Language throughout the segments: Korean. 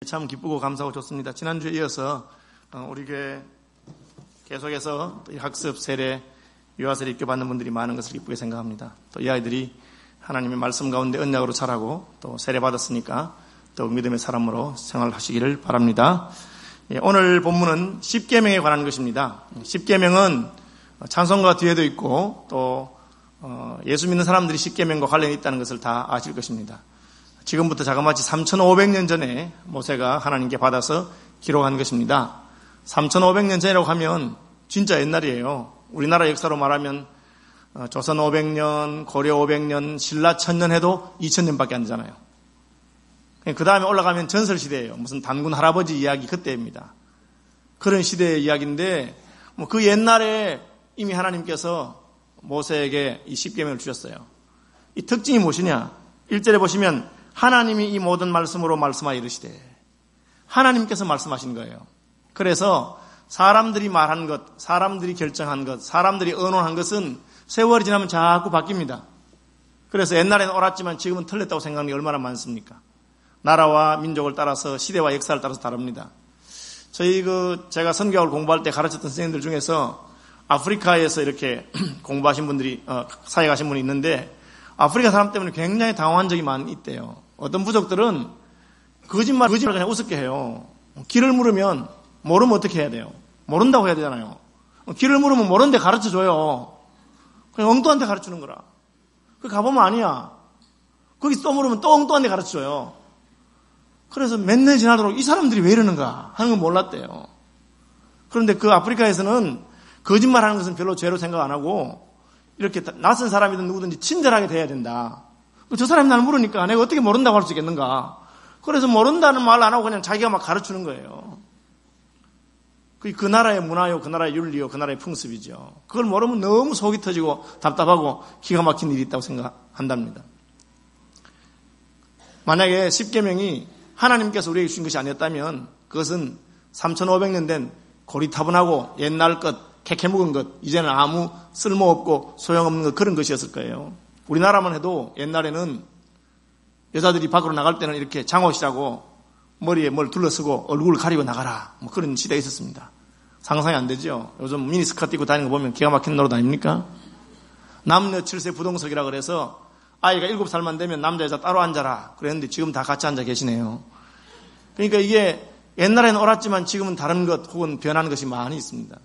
참 기쁘고 감사하고 좋습니다. 지난주에 이어서 우리 교회 계속해서 학습, 세례, 유아세례 입교받는 분들이 많은 것을 기쁘게 생각합니다. 또 이 아이들이 하나님의 말씀 가운데 언약으로 자라고 또 세례받았으니까 더욱 믿음의 사람으로 생활하시기를 바랍니다. 오늘 본문은 십계명에 관한 것입니다. 십계명은 찬송가 뒤에도 있고 또 예수 믿는 사람들이 십계명과 관련이 있다는 것을 다 아실 것입니다. 지금부터 자그마치 3,500년 전에 모세가 하나님께 받아서 기록한 것입니다. 3,500년 전이라고 하면 진짜 옛날이에요. 우리나라 역사로 말하면 조선 500년, 고려 500년, 신라 1000년 해도 2000년밖에 안 되잖아요. 그 다음에 올라가면 전설시대예요. 무슨 단군 할아버지 이야기 그때입니다. 그런 시대의 이야기인데 그 옛날에 이미 하나님께서 모세에게 이 십계명을 주셨어요. 이 특징이 무엇이냐? 1절에 보시면 하나님이 이 모든 말씀으로 말씀하여 이르시되, 하나님께서 말씀하신 거예요. 그래서 사람들이 말한 것, 사람들이 결정한 것, 사람들이 의논한 것은 세월이 지나면 자꾸 바뀝니다. 그래서 옛날에는 옳았지만 지금은 틀렸다고 생각하는 게 얼마나 많습니까? 나라와 민족을 따라서, 시대와 역사를 따라서 다릅니다. 제가 선교학을 공부할 때 가르쳤던 선생님들 중에서 아프리카에서 이렇게 공부하신 분들이, 사회 가신 분이 있는데, 아프리카 사람 때문에 굉장히 당황한 적이 많이 있대요. 어떤 부족들은 거짓말을 그냥 우습게 해요. 길을 물으면 모르면 어떻게 해야 돼요? 모른다고 해야 되잖아요. 길을 물으면 모르는데 가르쳐줘요. 그냥 엉뚱한 데 가르치는 거라. 거기 가보면 아니야. 거기 또 물으면 또 엉뚱한 데 가르쳐줘요. 그래서 몇 년 지나도록 이 사람들이 왜 이러는가 하는 건 몰랐대요. 그런데 그 아프리카에서는 거짓말하는 것은 별로 죄로 생각 안 하고 이렇게 낯선 사람이든 누구든지 친절하게 대해야 된다. 저 사람이 나를 물으니까 내가 어떻게 모른다고 할 수 있겠는가. 그래서 모른다는 말 안 하고 그냥 자기가 막 가르치는 거예요. 그 나라의 문화요, 그 나라의 윤리요, 그 나라의 풍습이죠. 그걸 모르면 너무 속이 터지고 답답하고 기가 막힌 일이 있다고 생각한답니다. 만약에 십계명이 하나님께서 우리에게 주신 것이 아니었다면 그것은 3,500년 된 고리타분하고 옛날 것, 캐캐묵은 것, 이제는 아무 쓸모없고 소용없는 것, 그런 것이었을 거예요. 우리나라만 해도 옛날에는 여자들이 밖으로 나갈 때는 이렇게 장옷이라고 머리에 뭘 둘러쓰고 얼굴을 가리고 나가라, 그런 시대가 있었습니다. 상상이 안 되죠. 요즘 미니스커트 입고 다니는 거 보면 기가 막힌 노릇 아닙니까? 남녀 7세 부동석이라 그래서 아이가 7살만 되면 남자 여자 따로 앉아라 그랬는데 지금 다 같이 앉아 계시네요. 그러니까 이게 옛날에는 옳았지만 지금은 다른 것 혹은 변하는 것이 많이 있습니다.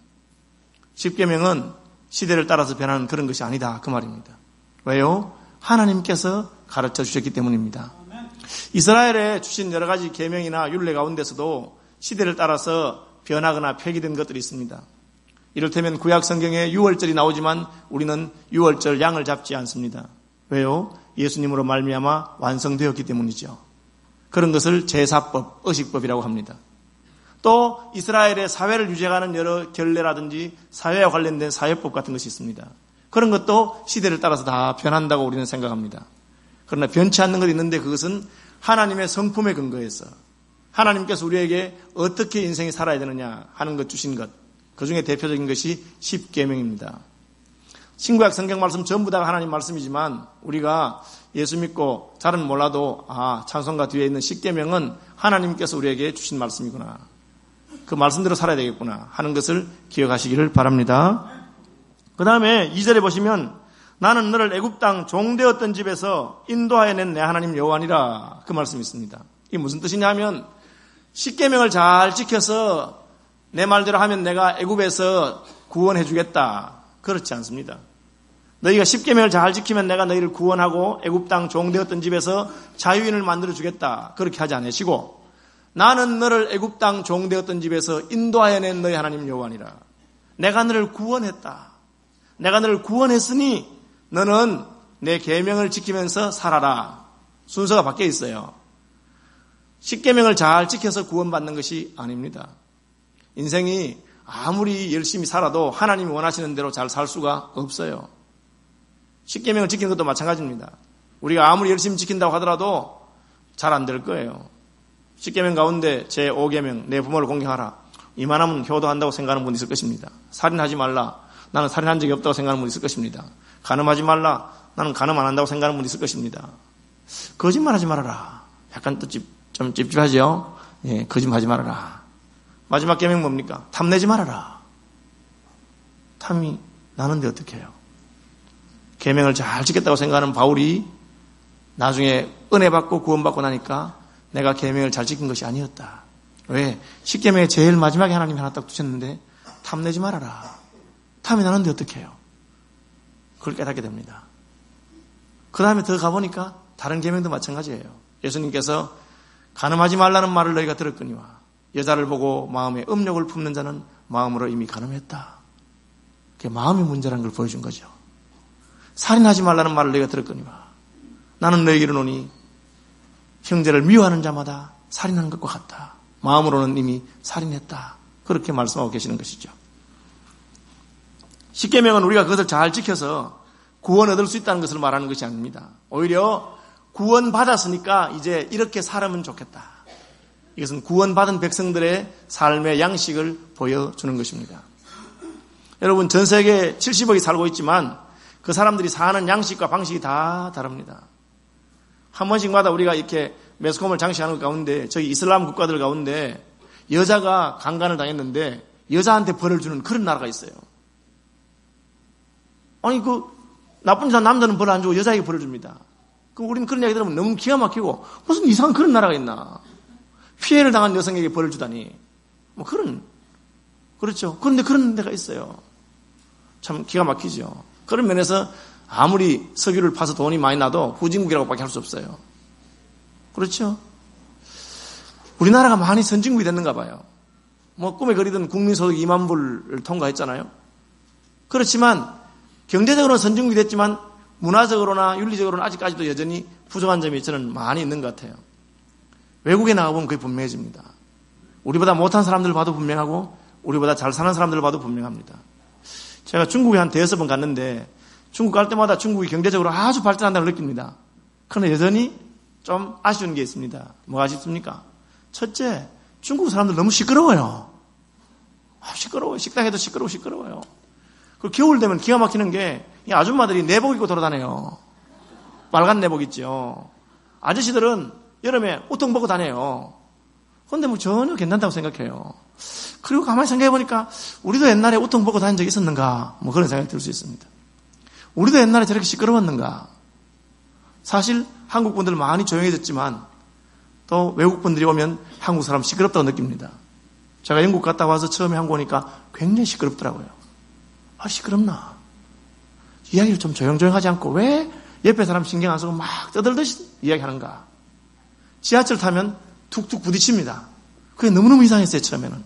십계명은 시대를 따라서 변하는 그런 것이 아니다, 그 말입니다. 왜요? 하나님께서 가르쳐 주셨기 때문입니다. 이스라엘에 주신 여러 가지 계명이나 율례 가운데서도 시대를 따라서 변하거나 폐기된 것들이 있습니다. 이를테면 구약 성경에 유월절이 나오지만 우리는 유월절 양을 잡지 않습니다. 왜요? 예수님으로 말미암아 완성되었기 때문이죠. 그런 것을 제사법, 의식법이라고 합니다. 또 이스라엘의 사회를 유지하는 여러 결례라든지 사회와 관련된 사회법 같은 것이 있습니다. 그런 것도 시대를 따라서 다 변한다고 우리는 생각합니다. 그러나 변치 않는 것이 있는데 그것은 하나님의 성품에 근거해서 하나님께서 우리에게 어떻게 인생이 살아야 되느냐 하는 것 주신 것, 그중에 대표적인 것이 십계명입니다. 신구약 성경 말씀 전부 다가 하나님 말씀이지만 우리가 예수 믿고 잘은 몰라도 찬송가 뒤에 있는 십계명은 하나님께서 우리에게 주신 말씀이구나, 그 말씀대로 살아야 되겠구나 하는 것을 기억하시기를 바랍니다. 그 다음에 2절에 보시면 나는 너를 애굽 땅 종되었던 집에서 인도하여 낸 내 하나님 여호와니라, 그 말씀이 있습니다. 이게 무슨 뜻이냐 하면 십계명을 잘 지켜서 내 말대로 하면 내가 애굽에서 구원해 주겠다, 그렇지 않습니다. 너희가 십계명을 잘 지키면 내가 너희를 구원하고 애굽 땅 종되었던 집에서 자유인을 만들어 주겠다, 그렇게 하지 않으시고 나는 너를 애굽 땅 종되었던 집에서 인도하여 낸 너희 하나님 여호와니라. 내가 너를 구원했다. 내가 너를 구원했으니 너는 내 계명을 지키면서 살아라. 순서가 바뀌어 있어요. 십계명을 잘 지켜서 구원받는 것이 아닙니다. 인생이 아무리 열심히 살아도 하나님이 원하시는 대로 잘 살 수가 없어요. 십계명을 지키는 것도 마찬가지입니다. 우리가 아무리 열심히 지킨다고 하더라도 잘 안 될 거예요. 십계명 가운데 제5계명 내 부모를 공경하라, 이만하면 효도한다고 생각하는 분이 있을 것입니다. 살인하지 말라, 나는 살인한 적이 없다고 생각하는 분이 있을 것입니다. 간음하지 말라, 나는 간음 안 한다고 생각하는 분이 있을 것입니다. 거짓말하지 말아라, 약간 또 좀 찝찝하죠. 거짓말하지 말아라. 마지막 계명 뭡니까? 탐내지 말아라. 탐이 나는데 어떻게 해요? 계명을 잘 지켰다고 생각하는 바울이 나중에 은혜 받고 구원받고 나니까 내가 계명을 잘 지킨 것이 아니었다. 왜? 10계명의 제일 마지막에 하나님이 하나 딱 두셨는데 탐내지 말아라. 탐이 나는데 어떻게 해요? 그걸 깨닫게 됩니다. 그 다음에 더 가보니까 다른 계명도 마찬가지예요. 예수님께서 간음하지 말라는 말을 너희가 들었거니와 여자를 보고 마음에 음욕을 품는 자는 마음으로 이미 간음했다. 그게 마음의 문제라는 걸 보여준 거죠. 살인하지 말라는 말을 너희가 들었거니와 나는 너희에게 이르노니 형제를 미워하는 자마다 살인하는 것과 같다. 마음으로는 이미 살인했다. 그렇게 말씀하고 계시는 것이죠. 10계명은 우리가 그것을 잘 지켜서 구원 얻을 수 있다는 것을 말하는 것이 아닙니다. 오히려 구원 받았으니까 이제 이렇게 살면 좋겠다. 이것은 구원받은 백성들의 삶의 양식을 보여주는 것입니다. 여러분, 전 세계 70억이 살고 있지만 그 사람들이 사는 양식과 방식이 다 다릅니다. 한 번씩마다 우리가 이렇게 매스컴을 장식하는 것 가운데 저희 이슬람 국가들 가운데 여자가 강간을 당했는데 여자한테 벌을 주는 그런 나라가 있어요. 아니 나쁜 짓한 남자는 벌을 안 주고 여자에게 벌을 줍니다. 그럼 우리는 그런 이야기 들으면 너무 기가 막히고 무슨 이상한 그런 나라가 있나. 피해를 당한 여성에게 벌을 주다니. 그렇죠. 그런데 그런 데가 있어요. 참 기가 막히죠. 그런 면에서 아무리 석유를 파서 돈이 많이 나도 후진국이라고밖에 할 수 없어요. 그렇죠? 우리나라가 많이 선진국이 됐는가 봐요. 꿈에 그리던 국민소득 2만 불을 통과했잖아요. 그렇지만 경제적으로는 선진국이 됐지만 문화적으로나 윤리적으로는 아직까지도 여전히 부족한 점이 저는 많이 있는 것 같아요. 외국에 나가보면 그게 분명해집니다. 우리보다 못한 사람들을 봐도 분명하고 우리보다 잘 사는 사람들을 봐도 분명합니다. 제가 중국에 한 5번 갔는데 중국 갈 때마다 중국이 경제적으로 아주 발전한다는 걸 느낍니다. 그러나 여전히 좀 아쉬운 게 있습니다. 뭐가 아쉽습니까? 첫째, 중국 사람들 너무 시끄러워요. 시끄러워요. 식당에도 시끄러워요. 그 겨울 되면 기가 막히는 게 이 아줌마들이 내복 입고 돌아다녀요. 빨간 내복 있죠. 아저씨들은 여름에 우통 벗고 다녀요. 그런데 전혀 괜찮다고 생각해요. 그리고 가만히 생각해보니까 우리도 옛날에 우통 벗고 다닌 적이 있었는가? 그런 생각이 들 수 있습니다. 우리도 옛날에 저렇게 시끄러웠는가? 사실 한국 분들 많이 조용해졌지만 또 외국 분들이 오면 한국 사람 시끄럽다고 느낍니다. 제가 영국 갔다 와서 처음에 한국 오니까 굉장히 시끄럽더라고요. 시끄럽나? 이야기를 좀 조용조용하지 않고 왜 옆에 사람 신경 안 쓰고 막 떠들듯이 이야기하는가? 지하철 타면 툭툭 부딪힙니다. 그게 너무너무 이상했어요, 처음에는.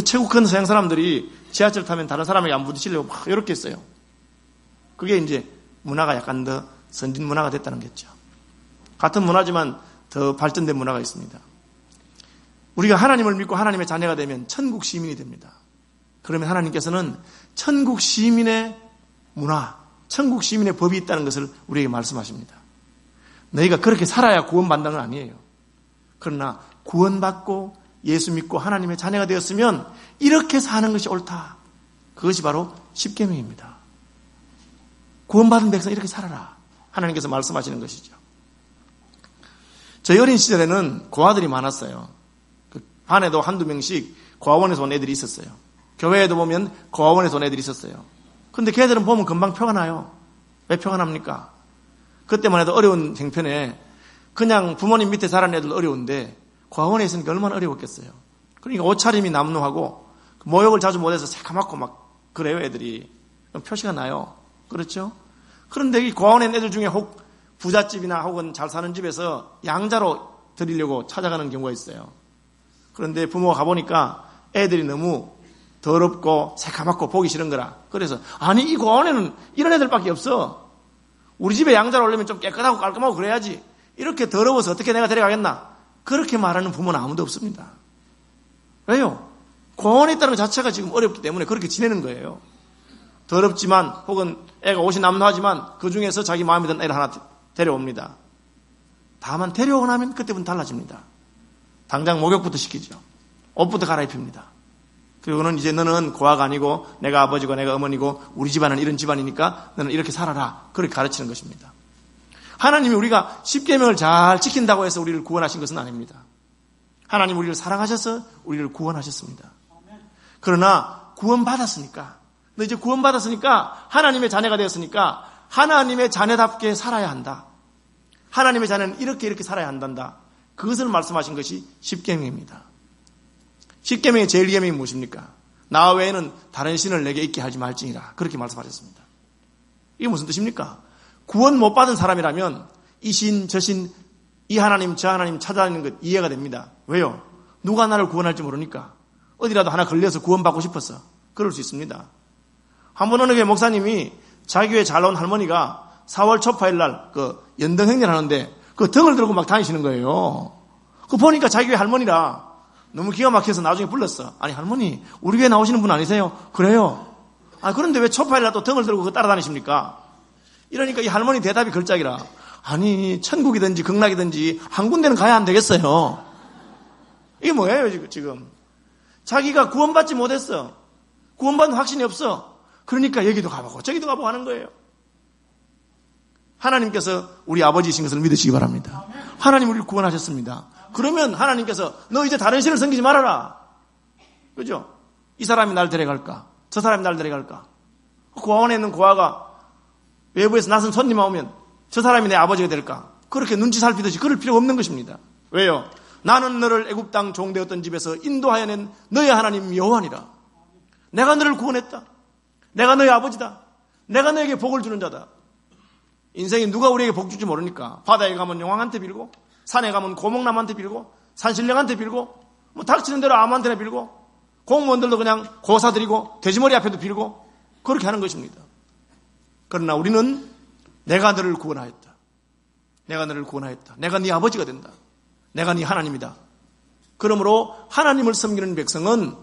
최고 큰 서양 사람들이 지하철 타면 다른 사람에게 안 부딪히려고 막 이렇게 했어요. 그게 이제 문화가 약간 더 선진 문화가 됐다는 거죠. 같은 문화지만 더 발전된 문화가 있습니다. 우리가 하나님을 믿고 하나님의 자녀가 되면 천국 시민이 됩니다. 그러면 하나님께서는 천국 시민의 문화, 천국 시민의 법이 있다는 것을 우리에게 말씀하십니다. 너희가 그렇게 살아야 구원받는 건 아니에요. 그러나 구원받고 예수 믿고 하나님의 자녀가 되었으면 이렇게 사는 것이 옳다. 그것이 바로 십계명입니다. 구원받은 백성 이렇게 살아라. 하나님께서 말씀하시는 것이죠. 저희 어린 시절에는 고아들이 많았어요. 그 반에도 한두 명씩 고아원에서 온 애들이 있었어요. 교회에도 보면 고아원에서 온 애들이 있었어요. 근데 걔들은 보면 금방 표가 나요. 왜 표가 납니까? 그때만 해도 어려운 형편에 그냥 부모님 밑에 자란 애들 어려운데 고아원에 있으니까 얼마나 어려웠겠어요. 그러니까 옷차림이 남루하고 모욕을 자주 못해서 새까맣고 막 그래요, 애들이. 표시가 나요. 그렇죠? 그런데 이 고아원에 있는 애들 중에 혹 부잣집이나 혹은 잘 사는 집에서 양자로 드리려고 찾아가는 경우가 있어요. 그런데 부모가 가보니까 애들이 너무 더럽고 새까맣고 보기 싫은 거라. 그래서 아니 이 고아원에는 이런 애들밖에 없어. 우리 집에 양자로 올리면 좀 깨끗하고 깔끔하고 그래야지. 이렇게 더러워서 어떻게 내가 데려가겠나. 그렇게 말하는 부모는 아무도 없습니다. 왜요? 고아원에 있다는 것 자체가 지금 어렵기 때문에 그렇게 지내는 거예요. 더럽지만 혹은 애가 옷이 남루하지만 그 중에서 자기 마음에 드는 애를 하나 데려옵니다. 다만 데려오고 나면 그때부터 달라집니다. 당장 목욕부터 시키죠. 옷부터 갈아입힙니다. 그리고는 이제 너는 고아가 아니고 내가 아버지고 내가 어머니고 우리 집안은 이런 집안이니까 너는 이렇게 살아라. 그렇게 가르치는 것입니다. 하나님이 우리가 십계명을 잘 지킨다고 해서 우리를 구원하신 것은 아닙니다. 하나님 우리를 사랑하셔서 우리를 구원하셨습니다. 그러나 구원받았으니까, 너 이제 구원받았으니까 하나님의 자녀가 되었으니까 하나님의 자녀답게 살아야 한다. 하나님의 자녀는 이렇게 살아야 한단다. 그것을 말씀하신 것이 십계명입니다. 십계명의 제1계명이 무엇입니까? 나 외에는 다른 신을 내게 있게 하지 말지니라. 그렇게 말씀하셨습니다. 이게 무슨 뜻입니까? 구원 못 받은 사람이라면 이 신, 저 신, 이 하나님, 저 하나님 찾아다니는 것 이해가 됩니다. 왜요? 누가 나를 구원할지 모르니까. 어디라도 하나 걸려서 구원받고 싶어서 그럴 수 있습니다. 한 번 어느 교회 목사님이 자기 교회 잘 나온 할머니가 4월 초파일 날 그 연등행렬 하는데 그 등을 들고 막 다니시는 거예요. 그 보니까 자기 교회 할머니라 너무 기가 막혀서 나중에 불렀어. 아니 할머니 우리 교회 나오시는 분 아니세요? 그래요. 아 그런데 왜 초파일 날 또 등을 들고 그 따라다니십니까? 이러니까 이 할머니 대답이 걸작이라. 아니 천국이든지 극락이든지 한 군데는 가야 안 되겠어요. 이게 뭐예요 지금? 자기가 구원받지 못했어. 구원받는 확신이 없어. 그러니까 여기도 가보고 저기도 가보고 하는 거예요. 하나님께서 우리 아버지이신 것을 믿으시기 바랍니다. 하나님 우리를 구원하셨습니다. 그러면 하나님께서 너 이제 다른 신을 섬기지 말아라. 그죠? 이 사람이 날 데려갈까? 저 사람이 날 데려갈까? 고아원에 있는 고아가 외부에서 낯선 손님 오면 저 사람이 내 아버지가 될까? 그렇게 눈치 살피듯이 그럴 필요가 없는 것입니다. 왜요? 나는 너를 애굽 땅 종되었던 집에서 인도하여 낸 너의 하나님 여호와니라. 내가 너를 구원했다. 내가 너의 아버지다. 내가 너에게 복을 주는 자다. 인생이 누가 우리에게 복 줄지 모르니까 바다에 가면 용왕한테 빌고 산에 가면 고목남한테 빌고 산신령한테 빌고 뭐 닥치는 대로 아무한테나 빌고 공무원들도 그냥 고사 드리고 돼지머리 앞에도 빌고 그렇게 하는 것입니다. 그러나 우리는 내가 너를 구원하였다. 내가 너를 구원하였다. 내가 네 아버지가 된다. 내가 네 하나님이다. 그러므로 하나님을 섬기는 백성은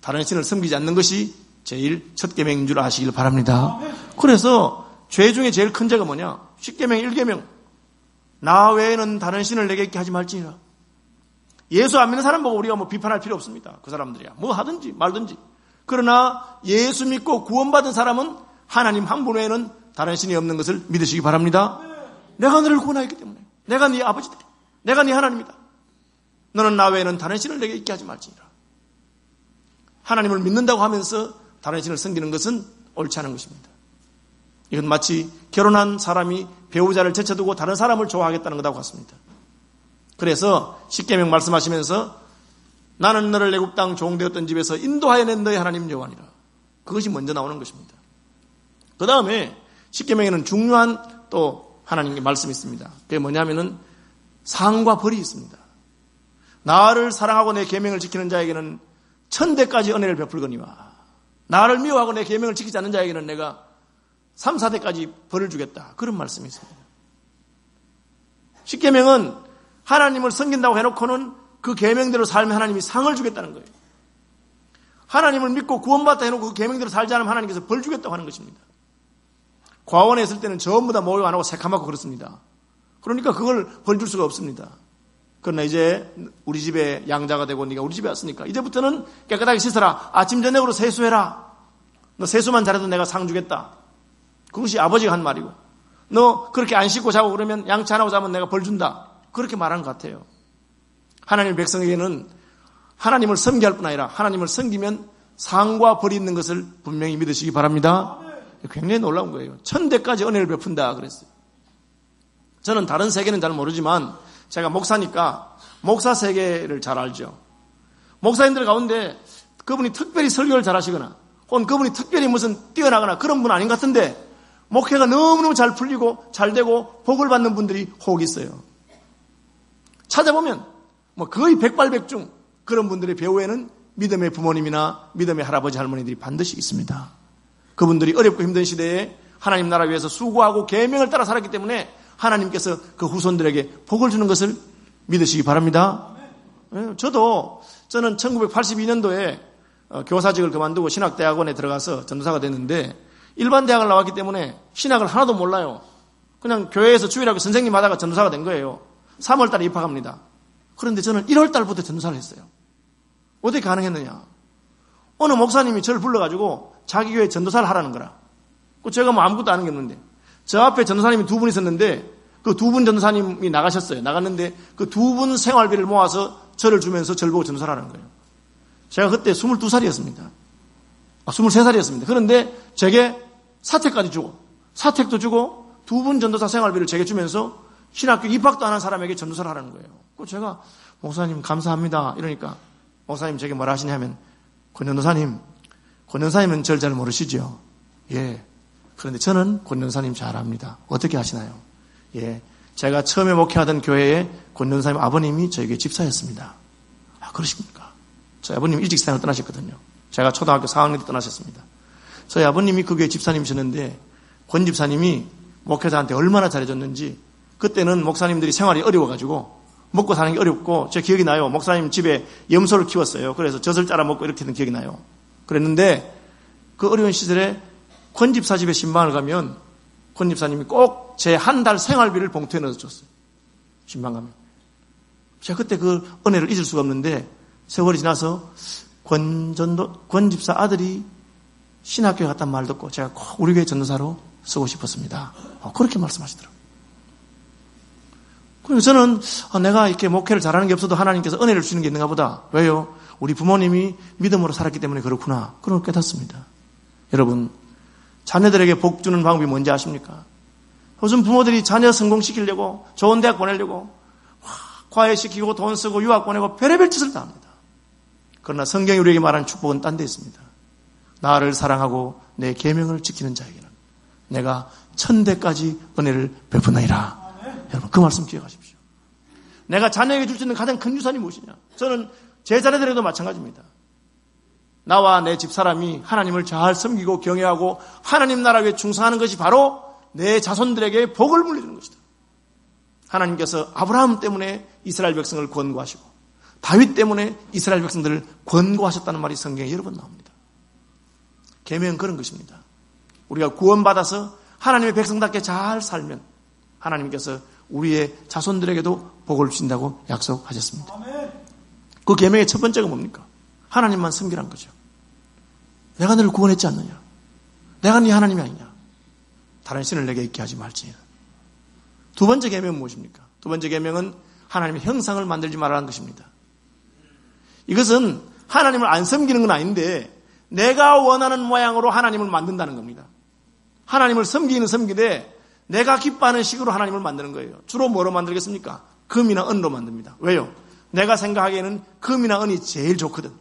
다른 신을 섬기지 않는 것이 제일 첫 계명인 줄 아시길 바랍니다. 그래서 죄 중에 제일 큰 죄가 뭐냐? 10계명, 1계명. 나 외에는 다른 신을 내게 있게 하지 말지니라. 예수 안 믿는 사람 보고 우리가 뭐 비판할 필요 없습니다. 그 사람들이야. 뭐 하든지 말든지. 그러나 예수 믿고 구원받은 사람은 하나님 한 분 외에는 다른 신이 없는 것을 믿으시기 바랍니다. 내가 너를 구원하였기 때문에. 내가 네 아버지다. 내가 네 하나님이다. 너는 나 외에는 다른 신을 내게 있게 하지 말지니라. 하나님을 믿는다고 하면서 다른 신을 섬기는 것은 옳지 않은 것입니다. 이건 마치 결혼한 사람이 배우자를 제쳐두고 다른 사람을 좋아하겠다는 것하고 같습니다. 그래서 십계명 말씀하시면서 나는 너를 애굽 땅 종되었던 집에서 인도하여 낸 너의 하나님 여호와니라. 그것이 먼저 나오는 것입니다. 그 다음에 십계명에는 중요한 또 하나님의 말씀이 있습니다. 그게 뭐냐면은 상과 벌이 있습니다. 나를 사랑하고 내 계명을 지키는 자에게는 1000대까지 은혜를 베풀거니와 나를 미워하고 내 계명을 지키지 않는 자에게는 내가 3, 4대까지 벌을 주겠다. 그런 말씀이 있습니다. 십계명은 하나님을 섬긴다고 해놓고는 그 계명대로 살면 하나님이 상을 주겠다는 거예요. 하나님을 믿고 구원받다 해놓고 그 계명대로 살지 않으면 하나님께서 벌 주겠다고 하는 것입니다. 과원에 있을 때는 전부 다 목욕 안 하고 새카맣고 그렇습니다. 그러니까 그걸 벌 줄 수가 없습니다. 그러나 이제 우리 집에 양자가 되고 네가 우리 집에 왔으니까 이제부터는 깨끗하게 씻어라. 아침 저녁으로 세수해라. 너 세수만 잘해도 내가 상 주겠다. 그것이 아버지가 한 말이고 너 그렇게 안 씻고 자고 그러면 양치 안 하고 자면 내가 벌 준다. 그렇게 말한 것 같아요. 하나님의 백성에게는 하나님을 섬기할 뿐 아니라 하나님을 섬기면 상과 벌이 있는 것을 분명히 믿으시기 바랍니다. 굉장히 놀라운 거예요. 1000대까지 은혜를 베푼다 그랬어요. 저는 다른 세계는 잘 모르지만 제가 목사니까 목사 세계를 잘 알죠. 목사님들 가운데 그분이 특별히 설교를 잘 하시거나 혹은 그분이 특별히 무슨 뛰어나거나 그런 분 아닌 것 같은데 목회가 너무너무 잘 풀리고 잘 되고 복을 받는 분들이 혹 있어요. 찾아보면 뭐 거의 백발백중 그런 분들의 배후에는 믿음의 부모님이나 믿음의 할아버지 할머니들이 반드시 있습니다. 그분들이 어렵고 힘든 시대에 하나님 나라 위해서 수고하고 계명을 따라 살았기 때문에 하나님께서 그 후손들에게 복을 주는 것을 믿으시기 바랍니다. 저는 1982년도에 교사직을 그만두고 신학대학원에 들어가서 전도사가 됐는데 일반 대학을 나왔기 때문에 신학을 하나도 몰라요. 그냥 교회에서 주일하고 선생님 하다가 전도사가 된 거예요. 3월 달에 입학합니다. 그런데 저는 1월 달부터 전도사를 했어요. 어떻게 가능했느냐? 어느 목사님이 저를 불러가지고 자기 교회 전도사를 하라는 거라. 제가 뭐 아무것도 아는 게 없는데 저 앞에 전도사님이 2분 있었는데 그 2분 전도사님이 나가셨어요. 나갔는데 그 2분 생활비를 모아서 절을 주면서 절 보고 전도사를 하는 거예요. 제가 그때 22살이었습니다. 23살이었습니다. 그런데 제게 사택까지 주고, 사택도 주고, 2분 전도사 생활비를 제게 주면서 신학교 입학도 안 한 사람에게 전도사를 하라는 거예요. 그 제가 목사님 감사합니다 이러니까 목사님 제게 뭐라 하시냐면 권전도사님은 절 잘 모르시죠? 예. 그런데 저는 권전도사님 잘 압니다. 어떻게 하시나요? 예. 제가 처음에 목회하던 교회에 권전도사님 아버님이 저에게 집사였습니다. 아, 그러십니까? 저희 아버님 일찍 세상을 떠나셨거든요. 제가 초등학교 4학년 때 떠나셨습니다. 저희 아버님이 그 교회 집사님이셨는데 권 집사님이 목회자한테 얼마나 잘해줬는지 그때는 목사님들이 생활이 어려워가지고 먹고 사는 게 어렵고 제 기억이 나요. 목사님 집에 염소를 키웠어요. 그래서 젖을 짜라 먹고 이렇게 된 기억이 나요. 그랬는데 그 어려운 시절에 권 집사 집에 신방을 가면 권 집사님이 꼭 제 한 달 생활비를 봉투에 넣어줬어요. 신방 가면. 제가 그때 그 은혜를 잊을 수가 없는데 세월이 지나서 권 집사 아들이 신학교에 갔단 말 듣고 제가 꼭 우리 교회 전도사로 쓰고 싶었습니다. 그렇게 말씀하시더라고요. 그리고 저는 내가 이렇게 목회를 잘하는 게 없어도 하나님께서 은혜를 주시는 게 있는가 보다. 왜요? 우리 부모님이 믿음으로 살았기 때문에 그렇구나. 그걸 깨닫습니다. 여러분, 자녀들에게 복 주는 방법이 뭔지 아십니까? 요즘 부모들이 자녀 성공시키려고 좋은 대학 보내려고 과외시키고 돈 쓰고 유학 보내고 별의별 짓을 다 합니다. 그러나 성경이 우리에게 말하는 축복은 딴 데 있습니다. 나를 사랑하고 내 계명을 지키는 자에게는 내가 천대까지 은혜를 베푸나이라. 여러분 그 말씀 기억하십시오. 내가 자녀에게 줄 수 있는 가장 큰 유산이 무엇이냐? 저는 제 자녀들에도 마찬가지입니다. 나와 내 집사람이 하나님을 잘 섬기고 경외하고 하나님 나라 위해 충성하는 것이 바로 내 자손들에게 복을 물려주는 것이다. 하나님께서 아브라함 때문에 이스라엘 백성을 권고하시고 다윗 때문에 이스라엘 백성들을 권고하셨다는 말이 성경에 여러 번 나옵니다. 계명은 그런 것입니다. 우리가 구원받아서 하나님의 백성답게 잘 살면 하나님께서 우리의 자손들에게도 복을 주신다고 약속하셨습니다. 그 계명의 첫 번째가 뭡니까? 하나님만 섬기라는 거죠. 내가 너를 구원했지 않느냐? 내가 네 하나님이 아니냐? 다른 신을 내게 있게 하지 말지. 두 번째 계명은 무엇입니까? 두 번째 계명은 하나님의 형상을 만들지 말라는 것입니다. 이것은 하나님을 안 섬기는 건 아닌데 내가 원하는 모양으로 하나님을 만든다는 겁니다. 하나님을 섬기는 섬기되 내가 기뻐하는 식으로 하나님을 만드는 거예요. 주로 뭐로 만들겠습니까? 금이나 은으로 만듭니다. 왜요? 내가 생각하기에는 금이나 은이 제일 좋거든.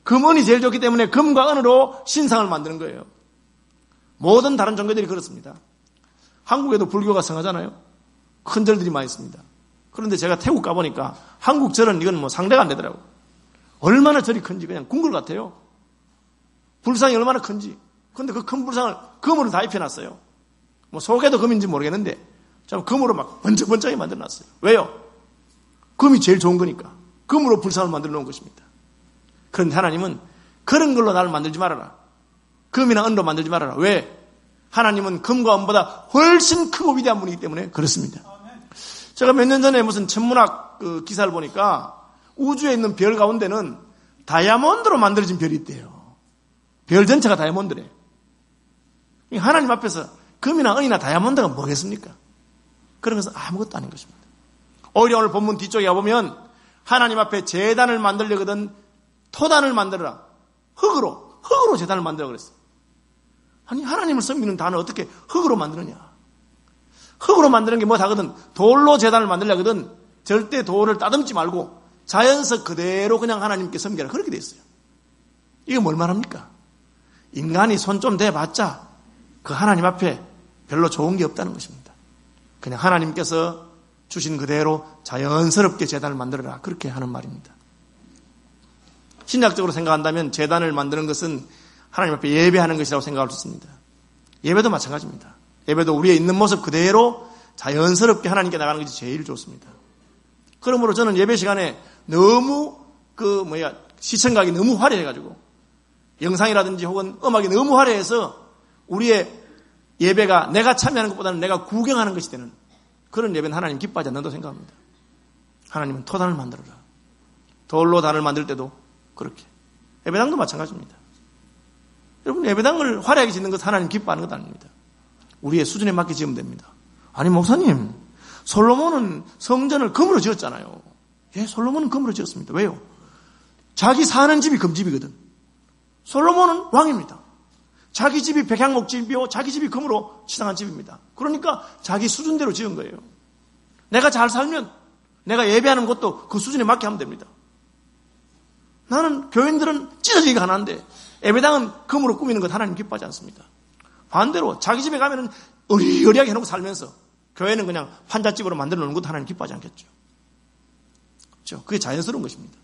금, 은이 제일 좋기 때문에 금과 은으로 신상을 만드는 거예요. 모든 다른 종교들이 그렇습니다. 한국에도 불교가 성하잖아요. 큰 절들이 많이 있습니다. 그런데 제가 태국 가보니까 한국 절은 이건 뭐 상대가 안 되더라고요. 얼마나 절이 큰지 그냥 궁궐 같아요. 불상이 얼마나 큰지. 그런데 그 큰 불상을 금으로 다 입혀놨어요. 뭐 속에도 금인지 모르겠는데 참 금으로 막 번쩍번쩍하게 만들어놨어요. 왜요? 금이 제일 좋은 거니까. 금으로 불상을 만들어 놓은 것입니다. 그런데 하나님은 그런 걸로 나를 만들지 말아라. 금이나 은으로 만들지 말아라. 왜? 하나님은 금과 은보다 훨씬 크고 위대한 분이기 때문에 그렇습니다. 제가 몇 년 전에 무슨 천문학 기사를 보니까 우주에 있는 별 가운데는 다이아몬드로 만들어진 별이 있대요. 별 전체가 다이아몬드래. 하나님 앞에서 금이나 은이나 다이아몬드가 뭐겠습니까? 그런 것은 아무것도 아닌 것입니다. 오히려 오늘 본문 뒤쪽에 가보면 하나님 앞에 제단을 만들려거든 토단을 만들어라. 흙으로 제단을 만들어 그랬어요. 아니 하나님을 섬기는 단을 어떻게 흙으로 만드느냐. 흙으로 만드는 게 뭐다거든. 돌로 제단을 만들려거든 절대 돌을 따듬지 말고 자연석 그대로 그냥 하나님께 섬겨라. 그렇게 돼 있어요. 이게 뭘 말합니까? 인간이 손 좀 대봤자 그 하나님 앞에 별로 좋은 게 없다는 것입니다. 그냥 하나님께서 주신 그대로 자연스럽게 제단을 만들어라. 그렇게 하는 말입니다. 신학적으로 생각한다면 제단을 만드는 것은 하나님 앞에 예배하는 것이라고 생각할 수 있습니다. 예배도 마찬가지입니다. 예배도 우리의 있는 모습 그대로 자연스럽게 하나님께 나가는 것이 제일 좋습니다. 그러므로 저는 예배 시간에 너무 시청각이 너무 화려해가지고 영상이라든지 혹은 음악이 너무 화려해서 우리의 예배가 내가 참여하는 것보다는 내가 구경하는 것이 되는 그런 예배는 하나님 기뻐하지 않는다고 생각합니다. 하나님은 토단을 만들어라. 돌로 단을 만들 때도 그렇게. 예배당도 마찬가지입니다. 여러분 예배당을 화려하게 짓는 것은 하나님 기뻐하는 것 아닙니다. 우리의 수준에 맞게 지으면 됩니다. 아니 목사님 솔로몬은 성전을 금으로 지었잖아요. 예, 솔로몬은 금으로 지었습니다. 왜요? 자기 사는 집이 금집이거든. 솔로몬은 왕입니다. 자기 집이 백향목집이요, 자기 집이 금으로 치장한 집입니다. 그러니까 자기 수준대로 지은 거예요. 내가 잘 살면 내가 예배하는 것도 그 수준에 맞게 하면 됩니다. 나는 교인들은 찢어지게 가난한데 예배당은 금으로 꾸미는 것 하나님 기뻐하지 않습니다. 반대로 자기 집에 가면은 어리어리하게 해놓고 살면서 교회는 그냥 판잣집으로 만들어 놓는 것도 하나님 기뻐하지 않겠죠. 그렇죠? 그게 자연스러운 것입니다.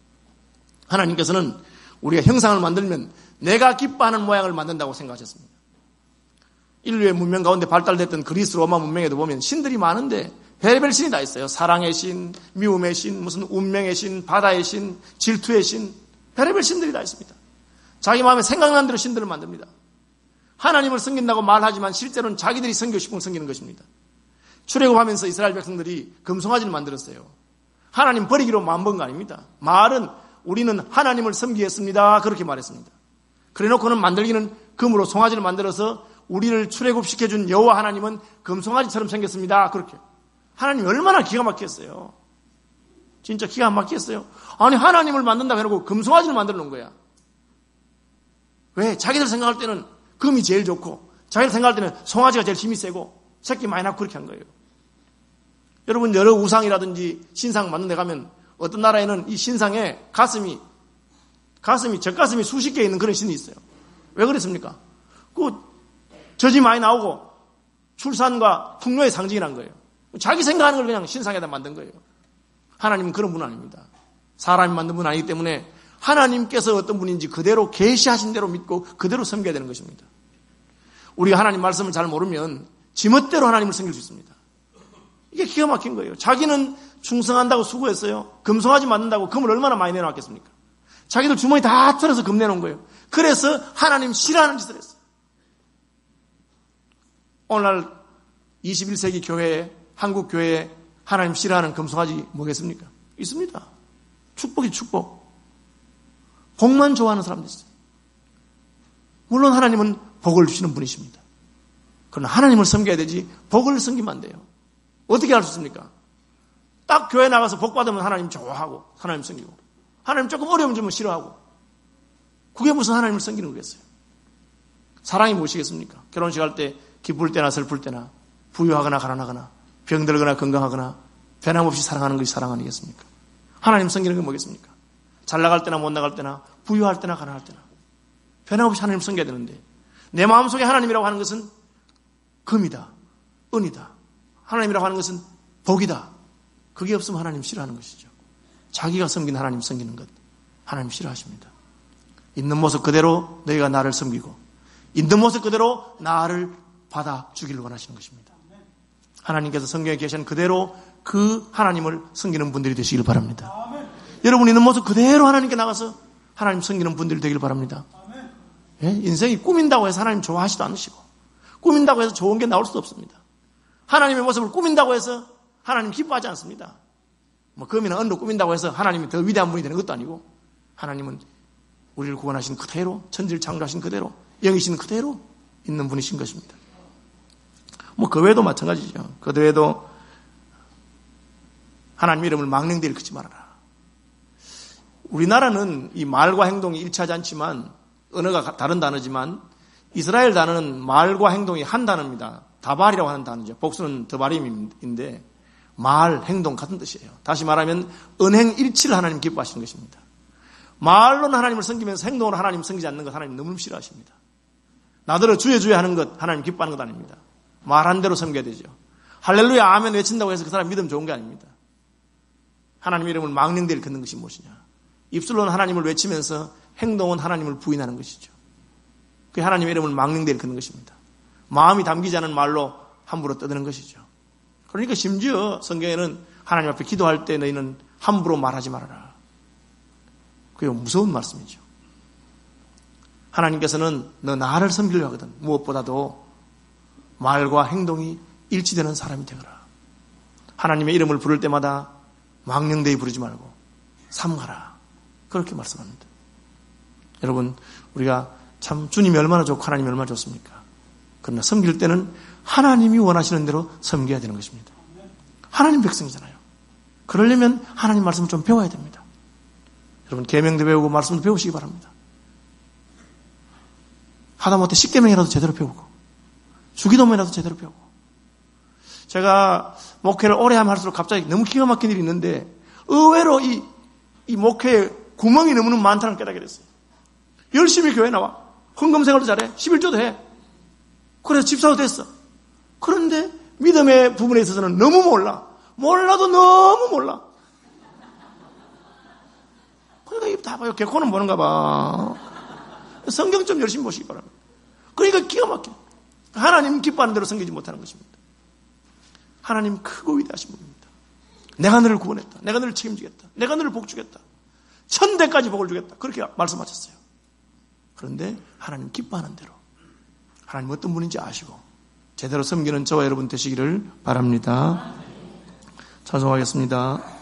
하나님께서는 우리가 형상을 만들면 내가 기뻐하는 모양을 만든다고 생각하셨습니다. 인류의 문명 가운데 발달됐던 그리스 로마 문명에도 보면 신들이 많은데 별별 신이 다 있어요. 사랑의 신, 미움의 신, 무슨 운명의 신, 바다의 신, 질투의 신, 별별 신들이 다 있습니다. 자기 마음에 생각나는 대로 신들을 만듭니다. 하나님을 섬긴다고 말하지만 실제로는 자기들이 섬기고 싶은 걸 섬기는 것입니다. 출애굽하면서 이스라엘 백성들이 금송아지를 만들었어요. 하나님 버리기로 마음먹은 거 아닙니다. 말은 우리는 하나님을 섬기겠습니다. 그렇게 말했습니다. 그래놓고는 만들기는 금으로 송아지를 만들어서 우리를 출애굽시켜준 여호와 하나님은 금송아지처럼 생겼습니다. 그렇게. 하나님이 얼마나 기가 막혔어요. 진짜 기가 막혔어요. 아니 하나님을 만든다고 해놓고 금송아지를 만들어 놓은 거야. 왜? 자기들 생각할 때는 금이 제일 좋고 자기들 생각할 때는 송아지가 제일 힘이 세고 새끼 많이 낳고 그렇게 한 거예요. 여러분 여러 우상이라든지 신상 만든 데 가면 어떤 나라에는 이 신상에 젖가슴이 수십 개 있는 그런 신이 있어요. 왜 그랬습니까? 그 젖이 많이 나오고 출산과 풍요의 상징이란 거예요. 자기 생각하는 걸 그냥 신상에다 만든 거예요. 하나님은 그런 분 아닙니다. 사람이 만든 분 아니기 때문에 하나님께서 어떤 분인지 그대로 계시하신 대로 믿고 그대로 섬겨야 되는 것입니다. 우리가 하나님 말씀을 잘 모르면 지멋대로 하나님을 섬길 수 있습니다. 이게 기가 막힌 거예요. 자기는 충성한다고 수고했어요. 금송아지 만든다고 금을 얼마나 많이 내놓았겠습니까? 자기들 주머니 다 털어서 금 내놓은 거예요. 그래서 하나님 싫어하는 짓을 했어요. 오늘날 21세기 교회에, 한국 교회에 하나님 싫어하는 금송아지 뭐겠습니까? 있습니다. 축복이 축복. 복만 좋아하는 사람도 있어요. 물론 하나님은 복을 주시는 분이십니다. 그러나 하나님을 섬겨야 되지 복을 섬기면 안 돼요. 어떻게 할 수 있습니까? 딱 교회 나가서 복 받으면 하나님 좋아하고 하나님 섬기고 하나님 조금 어려움 주면 싫어하고 그게 무슨 하나님을 섬기는 거겠어요? 사랑이 무엇이겠습니까? 결혼식 할 때 기쁠 때나 슬플 때나 부유하거나 가난하거나 병들거나 건강하거나 변함없이 사랑하는 것이 사랑 아니겠습니까? 하나님 섬기는 게 뭐겠습니까? 잘 나갈 때나 못 나갈 때나 부유할 때나 가난할 때나 변함없이 하나님 섬겨야 되는데 내 마음속에 하나님이라고 하는 것은 금이다, 은이다. 하나님이라고 하는 것은 복이다. 그게 없으면 하나님 싫어하는 것이죠. 자기가 섬긴 하나님 섬기는 것 하나님 싫어하십니다. 있는 모습 그대로 너희가 나를 섬기고 있는 모습 그대로 나를 받아주기를 원하시는 것입니다. 하나님께서 성경에 계신 그대로 그 하나님을 섬기는 분들이 되시길 바랍니다. 여러분 있는 모습 그대로 하나님께 나가서 하나님 섬기는 분들이 되길 바랍니다. 예? 인생이 꾸민다고 해서 하나님 좋아하시도 않으시고 꾸민다고 해서 좋은 게 나올 수도 없습니다. 하나님의 모습을 꾸민다고 해서 하나님 기뻐하지 않습니다. 뭐 금이나 은으로 꾸민다고 해서 하나님이 더 위대한 분이 되는 것도 아니고 하나님은 우리를 구원하신 그대로 천지를 창조하신 그대로 영이신 그대로 있는 분이신 것입니다. 뭐 그 외에도 마찬가지죠. 그 외에도 하나님 이름을 망령되이 긋지 말아라. 우리나라는 이 말과 행동이 일치하지 않지만 언어가 다른 단어지만 이스라엘 단어는 말과 행동이 한 단어입니다. 다발이라고 하는 단어죠. 복수는 더바림인데 말, 행동 같은 뜻이에요. 다시 말하면 은행일치를 하나님 기뻐하시는 것입니다. 말로는 하나님을 섬기면서 행동으로 하나님 섬기지 않는 것 하나님 너무 싫어하십니다. 나더러 주여 주여 하는 것 하나님 기뻐하는 것 아닙니다. 말한 대로 섬겨야 되죠. 할렐루야 아멘 외친다고 해서 그 사람 믿음 좋은 게 아닙니다. 하나님 이름을 망령되이 긋는 것이 무엇이냐. 입술로는 하나님을 외치면서 행동은 하나님을 부인하는 것이죠. 그게 하나님의 이름을 망령되이 긋는 것입니다. 마음이 담기지 않은 말로 함부로 떠드는 것이죠. 그러니까 심지어 성경에는 하나님 앞에 기도할 때 너희는 함부로 말하지 말아라. 그게 무서운 말씀이죠. 하나님께서는 너 나를 섬기려 하거든. 무엇보다도 말과 행동이 일치되는 사람이 되거라. 하나님의 이름을 부를 때마다 망령되이 부르지 말고 삼가라. 그렇게 말씀합니다. 여러분 우리가 참 주님이 얼마나 좋고 하나님이 얼마나 좋습니까? 그러나 섬길 때는 하나님이 원하시는 대로 섬겨야 되는 것입니다. 하나님 백성이잖아요. 그러려면 하나님 말씀을 좀 배워야 됩니다. 여러분 계명도 배우고 말씀도 배우시기 바랍니다. 하다못해 십계명이라도 제대로 배우고 주기도문이라도 제대로 배우고. 제가 목회를 오래 하면 할수록 갑자기 너무 기가 막힌 일이 있는데 의외로 이 목회에 구멍이 너무 많다는 걸 깨닫게 됐어요. 열심히 교회 나와. 헌금생활도 잘해. 11조도 해. 그래서 집사도 됐어. 그런데 믿음의 부분에 있어서는 너무 몰라. 몰라도 너무 몰라. 그러니까 이거 다 봐요. 개코는 보는가 봐. 성경 좀 열심히 보시기 바랍니다. 그러니까 기가 막혀. 하나님 기뻐하는 대로 섬기지 못하는 것입니다. 하나님 크고 위대하신 분입니다. 내가 너를 구원했다. 내가 너를 책임지겠다. 내가 너를 복주겠다. 1000대까지 복을 주겠다. 그렇게 말씀하셨어요. 그런데 하나님 기뻐하는 대로 하나님 어떤 분인지 아시고 제대로 섬기는 저와 여러분 되시기를 바랍니다. 찬송하겠습니다.